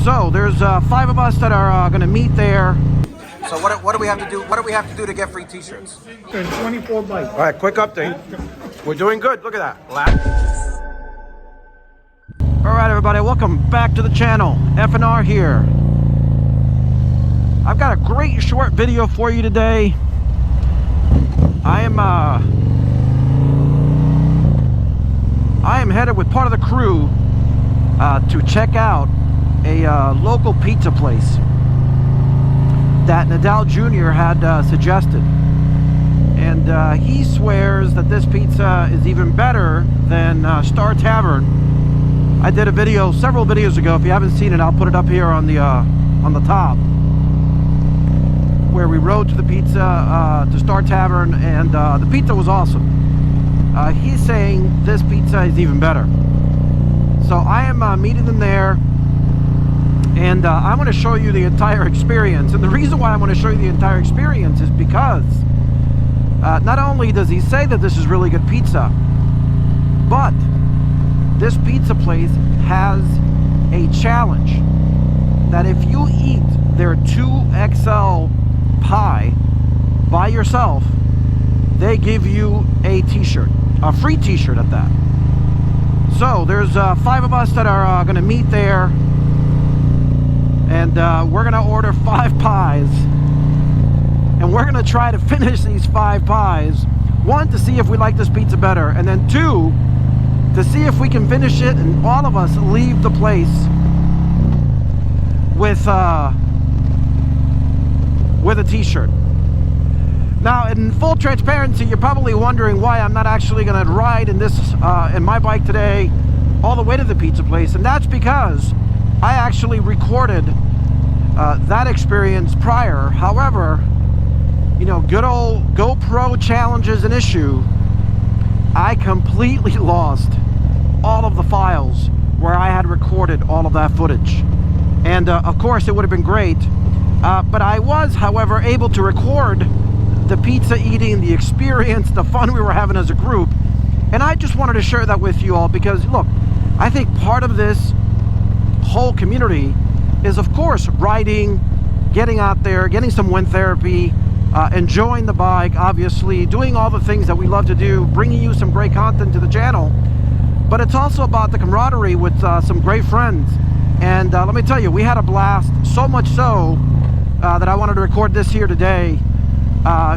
So there's 5 of us that are going to meet there. So what do we have to do? What do we have to do to get free t-shirts? 24 bikes. All right, quick update. We're doing good. Look at that. All right, everybody, welcome back to the channel. F&R here. I've got a great short video for you today. I am headed with part of the crew to check out a local pizza place that Nadal Jr. had suggested. And he swears that this pizza is even better than Star Tavern. I did a video several videos ago. If you haven't seen it, I'll put it up here on the top, where we rode to the pizza to Star Tavern, and the pizza was awesome. He's saying this pizza is even better. So I am meeting them there, and I'm going to show you the entire experience. And the reason why I want to show you the entire experience is because not only does he say that this is really good pizza, but this pizza place has a challenge that if you eat their 2XL pie by yourself, they give you a t-shirt, a free t-shirt at that. So there's 5 of us that are going to meet there, and we're going to order 5 pies, and we're going to try to finish these 5 pies. 1, to see if we like this pizza better, and then 2, to see if we can finish it and all of us leave the place with a t-shirt. Now, in full transparency, you're probably wondering why I'm not actually going to ride in this in my bike today all the way to the pizza place, and that's because I actually recorded that experience prior. However, you know, good old GoPro challenge is an issue. I completely lost all of the files where I had recorded all of that footage, and of course it would have been great, but I was, however, able to record the pizza eating, the experience, the fun we were having as a group. And I just wanted to share that with you all, because look, I think part of this whole community is, of course, riding, getting out there, getting some wind therapy, enjoying the bike, obviously, doing all the things that we love to do, bringing you some great content to the channel. But it's also about the camaraderie with some great friends. And let me tell you, we had a blast, so much so that I wanted to record this here today,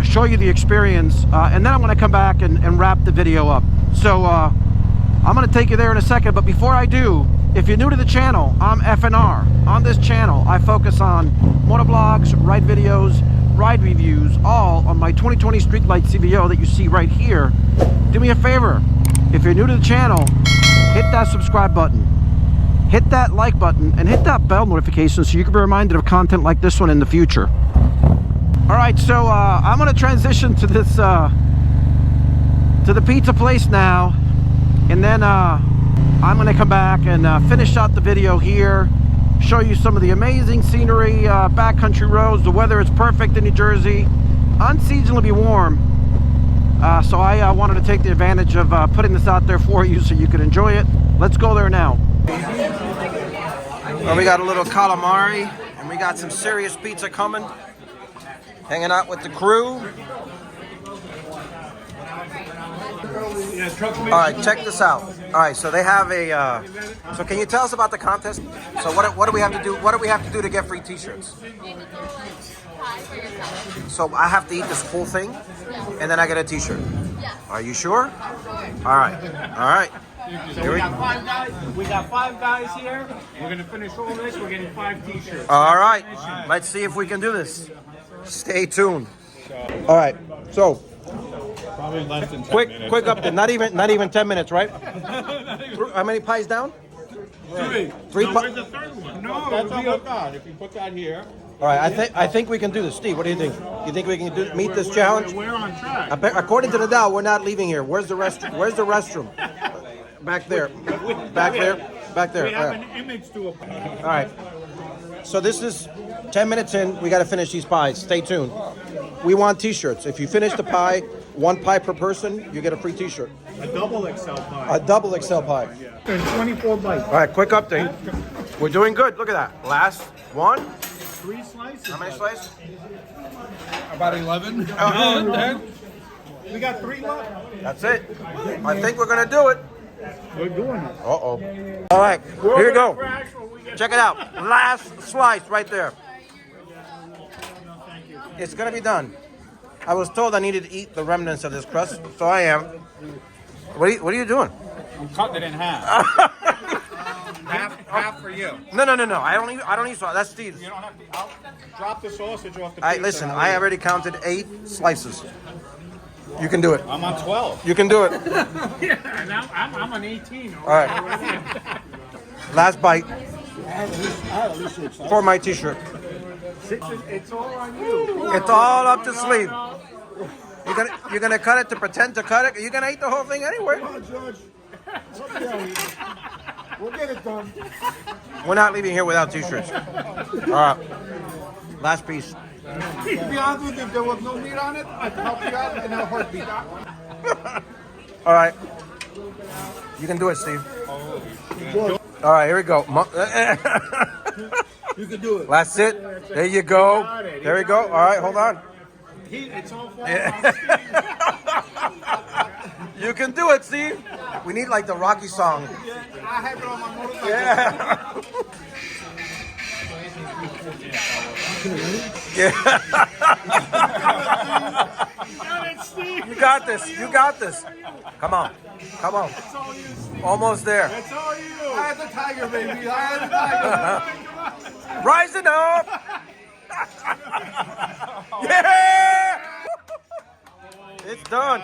show you the experience, and then I'm going to come back and wrap the video up. So I'm going to take you there in a second, but before I do, if you're new to the channel, I'm F&R. On this channel, I focus on motovlogs, ride videos, ride reviews, all on my 2020 Streetlight CVO that you see right here. Do me a favor, if you're new to the channel, hit that subscribe button, hit that like button, and hit that bell notification so you can be reminded of content like this one in the future. All right, so I'm going to transition to this to the pizza place now, and then I'm going to come back and finish out the video here, show you some of the amazing scenery, backcountry roads. The weather is perfect in New Jersey, unseasonably warm, so I wanted to take the advantage of putting this out there for you so you could enjoy it. Let's go there now. Well, we got a little calamari, and we got some serious pizza coming. Hanging out with the crew. All right, check this out. All right, so they have a. So can you tell us about the contest? So what do we have to do? What do we have to do to get free t-shirts? So I have to eat this whole thing, and then I get a t-shirt. Are you sure? All right. All right. So we got 5 guys. We got 5 guys here. We're gonna finish all this. We're getting 5 t-shirts. All right. Let's see if we can do this. Stay tuned. All right, so probably less than 10 minutes. quick update. Not even 10 minutes, right? How many pies down? 3. 3 no, pies. where's the third one? No, that's all I've got. If you put that here. All right, I think we can do this. Steve, what do you think? You think we can meet this challenge? We're on track. According to the Dow, we're not leaving here. Where's the restroom? Back there. Back there. Back there. We have an image to apply. All right. So this is 10 minutes in. We got to finish these pies. Stay tuned. We want t-shirts. If you finish the pie, 1 pie per person, you get a free t-shirt. A double XL pie. A double XL pie. There's 24 bikes. All right, quick update. We're doing good. Look at that. Last one. 3 slices. How many slices? About 11. Oh. 10. We got 3 left. That's it. I think we're gonna do it. We're doing it. Uh-oh. All right, here you go. Check it out. Last slice right there. It's gonna be done. I was told I needed to eat the remnants of this crust, so I am. What are you doing? I'm cutting it in half. half for you. No. I don't eat sauce. That's Steve's. You don't have to. I'll drop the sausage off the I pizza. listen. I already counted 8 slices. You can do it. I'm on 12. You can do it. Yeah, and I'm on 18. All right. Last bite for my T-shirt. It's all on you. It's all up to sleeve. You're gonna cut it to pretend to cut it. You're gonna eat the whole thing anyway. We'll get it done. We're not leaving here without T-shirts. All right. Last piece. To be honest with you, if there was no meat on it, I'd help you out in a heartbeat. All right. You can do it, Steve. All right, here we go. You can do it. That's it. There you go. There we go. All right, hold on. It's all for You can do it, Steve. We need like the Rocky song. I have it on my motorcycle. Yeah. Yeah. You got this. You got this. Come on. Come on. Almost there. It's all you. I had the tiger, baby. I had the tiger. Rising up. Yeah. It's done.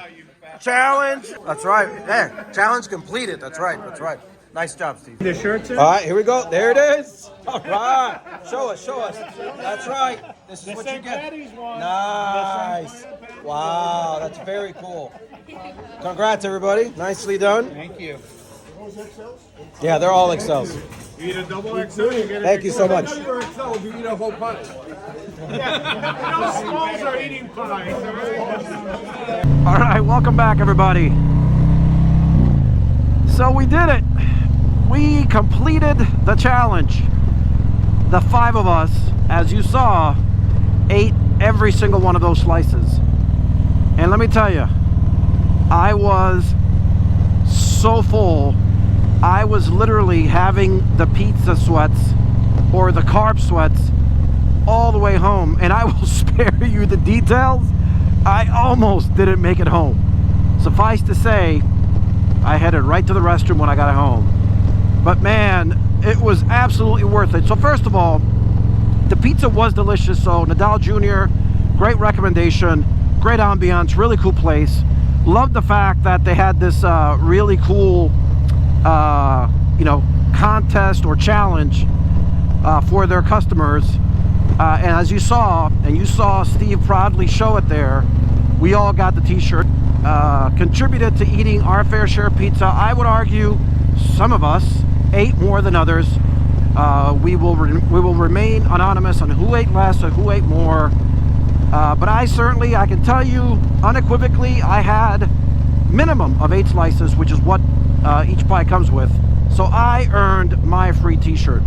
Challenge. That's right. There. Challenge completed. That's right. That's right. Nice job, Steve. The shirts in? All right, here we go. There it is. All right. Show us. Show us. That's right. This is what you get. Nice. Wow, that's very cool. Congrats, everybody. Nicely done. Thank you. Yeah, they're all XLs. You eat a double XL, you get a Thank you so much. You're XL, you eat a whole punch. No smalls are eating pie. All right, welcome back, everybody. So we did it. We completed the challenge. The 5 of us, as you saw, ate every single one of those slices. And let me tell you, I was so full. I was literally having the pizza sweats or the carb sweats all the way home. And I will spare you the details. I almost didn't make it home. Suffice to say, I headed right to the restroom when I got home. But man, it was absolutely worth it. So first of all, the pizza was delicious. So Nadal Jr., great recommendation, great ambiance, really cool place. Loved the fact that they had this really cool, you know, contest or challenge for their customers. And as you saw, and you saw Steve proudly show it there, we all got the t-shirt. Contributed to eating our fair share of pizza. I would argue some of us ate more than others. We will remain anonymous on who ate less or who ate more. But I can tell you unequivocally, I had minimum of 8 slices, which is what each pie comes with. So I earned my free t-shirt.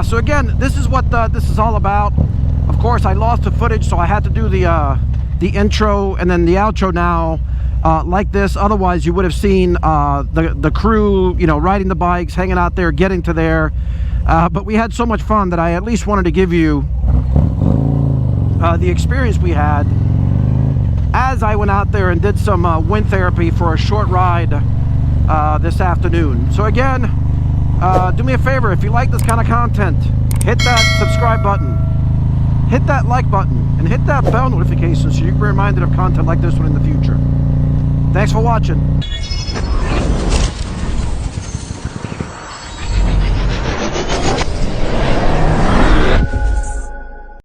So again, this is what this is all about. Of course, I lost the footage, so I had to do the intro and then the outro now like this. Otherwise, you would have seen the crew, you know, riding the bikes, hanging out there, getting to there. But we had so much fun that I at least wanted to give you the experience we had as I went out there and did some wind therapy for a short ride this afternoon. So again, do me a favor, if you like this kind of content, hit that subscribe button, hit that like button, and hit that bell notification so you can be reminded of content like this one in the future. Thanks for watching.